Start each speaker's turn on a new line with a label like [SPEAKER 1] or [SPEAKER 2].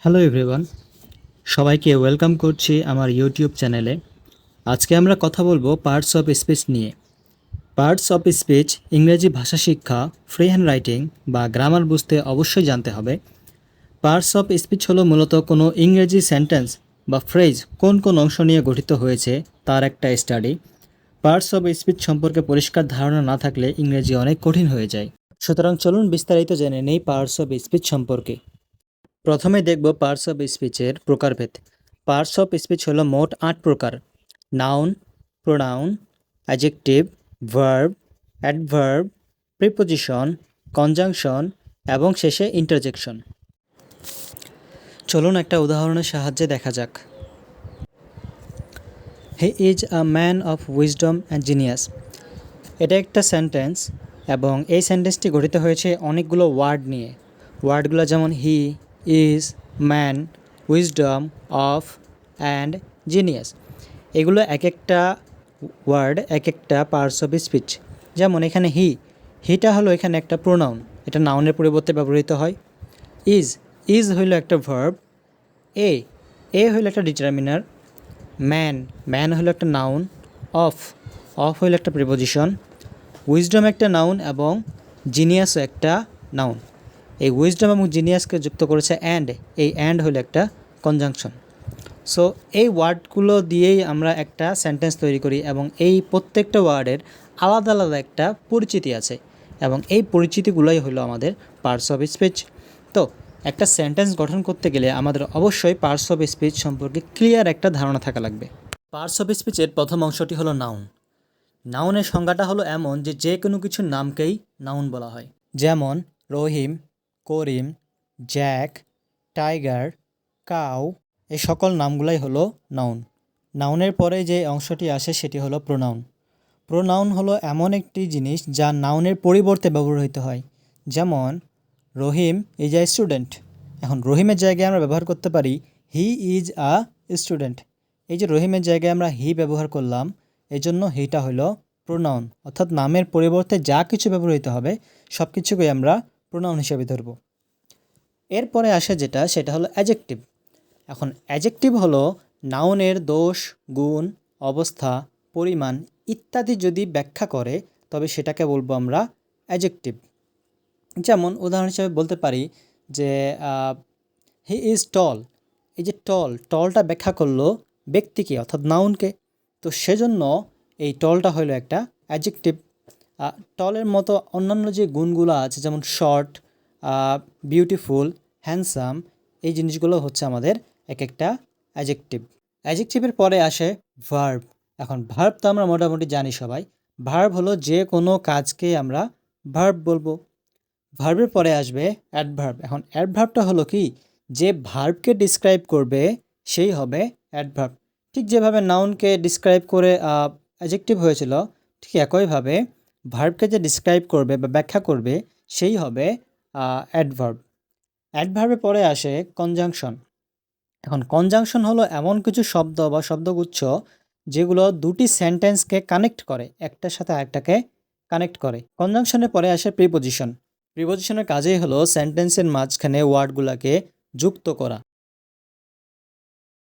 [SPEAKER 1] Hello everyone, সবাইকে welcome করছি আমার ইউটিউব চ্যানেলে। আজকে আমরা কথা বলবো পার্টস অফ স্পিচ নিয়ে। পার্টস অফ স্পিচ ইংরেজি ভাষা শিক্ষা, ফ্রি হ্যান্ড রাইটিং বা গ্রামার বুঝতে অবশ্যই জানতে হবে। পার্টস অফ স্পিচ হলো মূলত কোনো ইংরেজি সেন্টেন্স বা ফ্রেজ কোন কোন অংশ নিয়ে গঠিত হয়েছে তার একটা স্টাডি। পার্টস অফ স্পিচ সম্পর্কে পরিষ্কার ধারণা না থাকলে ইংরেজি অনেক কঠিন হয়ে যায়। সুতরাং চলুন বিস্তারিত জেনে নেই পার্টস অফ স্পিচ সম্পর্কে। প্রথমে দেখব পার্টস অফ স্পিচের প্রকারভেদ। পার্টস অফ স্পিচ হলো মোট ৮ প্রকার: noun, pronoun, adjective, verb, adverb, preposition, conjunction এবং শেষে ইন্টারজেকশন। চলুন একটা উদাহরণের সাহায্যে দেখা যাক। He is a man of wisdom and genius. এটা একটা সেন্টেন্স এবং এই সেন্টেন্সটি গঠিত হয়েছে অনেকগুলো ওয়ার্ড নিয়ে। ওয়ার্ডগুলো যেমন he, is, man, wisdom, of and genius. এগুলো এক একটা ওয়ার্ড এক একটা পার্টস অফ স্পিচ। যেমন এখানে হিটা হলো এখানে একটা প্রোনাউন, এটা নাউনের পরিবর্তে ব্যবহৃত হয়। ইজ ইজ হইল একটা ভার্ব। এ এ হইল একটা ডিটারমিনার। ম্যান হলো একটা নাউন। অফ অফ হইল একটা প্রিপোজিশন। উইজডম একটা নাউন এবং জিনিয়াসও একটা নাউন। এই উইজডম এবং জিনিয়াসকে যুক্ত করেছে অ্যান্ড, এই অ্যান্ড হলো একটা কনজাংশন। সো এই ওয়ার্ডগুলো দিয়েই আমরা একটা সেন্টেন্স তৈরি করি এবং এই প্রত্যেকটা ওয়ার্ডের আলাদা আলাদা একটা পরিচিতি আছে এবং এই পরিচিতিগুলোই হলো আমাদের পার্টস অফ স্পিচ। তো একটা সেন্টেন্স গঠন করতে গেলে আমাদের অবশ্যই পার্টস অফ স্পিচ সম্পর্কে ক্লিয়ার একটা ধারণা থাকা লাগবে। পার্টস অফ স্পিচের প্রথম অংশটি হলো নাউন। নাউনের সংজ্ঞাটা হলো এমন যে যে কোনো কিছুর নামকেই নাউন বলা হয়। যেমন রহিম, করিম, জ্যাক, টাইগার, কাউ, এই সকল নামগুলাই হলো নাউন। নাউনের পরে যে অংশটি আসে সেটি হলো প্রোনাউন। প্রোনাউন হলো এমন একটি জিনিস যা নাউনের পরিবর্তে ব্যবহৃত হয়। যেমন রহিম ইজ আ স্টুডেন্ট। এখন রহিমের জায়গায় আমরা ব্যবহার করতে পারি হি ইজ আ স্টুডেন্ট। এই যে রহিমের জায়গায় আমরা হি ব্যবহার করলাম, এই জন্য হিটা হলো প্রোনাউন, অর্থাৎ নামের পরিবর্তে যা কিছু ব্যবহৃত হবে সব কিছুকেই আমরা প্রোনাউন হিসেবে ধরব। এরপরে আসে যেটা, সেটা হলো অ্যাডজেক্টিভ। এখন অ্যাডজেক্টিভ হলো নাউনের দোষ, গুণ, অবস্থা, পরিমাণ ইত্যাদি যদি ব্যাখ্যা করে তবে সেটাকে বলবো আমরা অ্যাডজেক্টিভ। যেমন উদাহরণ হিসেবে বলতে পারি যে হি ইজ টল। এই যে টলটা ব্যাখ্যা করলো ব্যক্তিকে অর্থাৎ নাউনকে, তো সেজন্য এই টলটা হলো একটা অ্যাডজেক্টিভ। টলের মতো অন্যান্য যে গুণগুলো আছে যেমন শর্ট, বিউটিফুল, হ্যান্ডসাম, এই জিনিসগুলো হচ্ছে আমাদের এক একটা অ্যাডজেক্টিভ। অ্যাডজেক্টিভের পরে আসে ভার্ব। এখন ভার্ব তো আমরা মোটামুটি জানি সবাই। ভার্ব হলো যে কোনো কাজকে আমরা ভার্ব বলবো। ভার্বের পরে আসবে অ্যাডভার্ব। এখন অ্যাডভার্বটা হলো কি, যে ভার্বকে ডিসক্রাইব করবে সেই হবে অ্যাডভার্ব। ঠিক যেভাবে নাউনকে ডিসক্রাইব করে অ্যাডজেক্টিভ হয়েছিল, ঠিক একইভাবে ভার্বকে যে ডিসক্রাইব করবে বা ব্যাখ্যা করবে সেই হবে অ্যাডভার্ব। অ্যাডভার্বের পরে আসে কনজাংশন। এখন কনজাংশন হলো এমন কিছু শব্দ বা শব্দগুচ্ছ যেগুলো দুটি সেন্টেন্সকে কানেক্ট করে, একটার সাথে আরেকটাকে কানেক্ট করে। কনজাংশনের পরে আসে প্রিপোজিশন। প্রিপোজিশনের কাজেই হলো সেন্টেন্সের মাঝখানে ওয়ার্ডগুলোকে যুক্ত করা।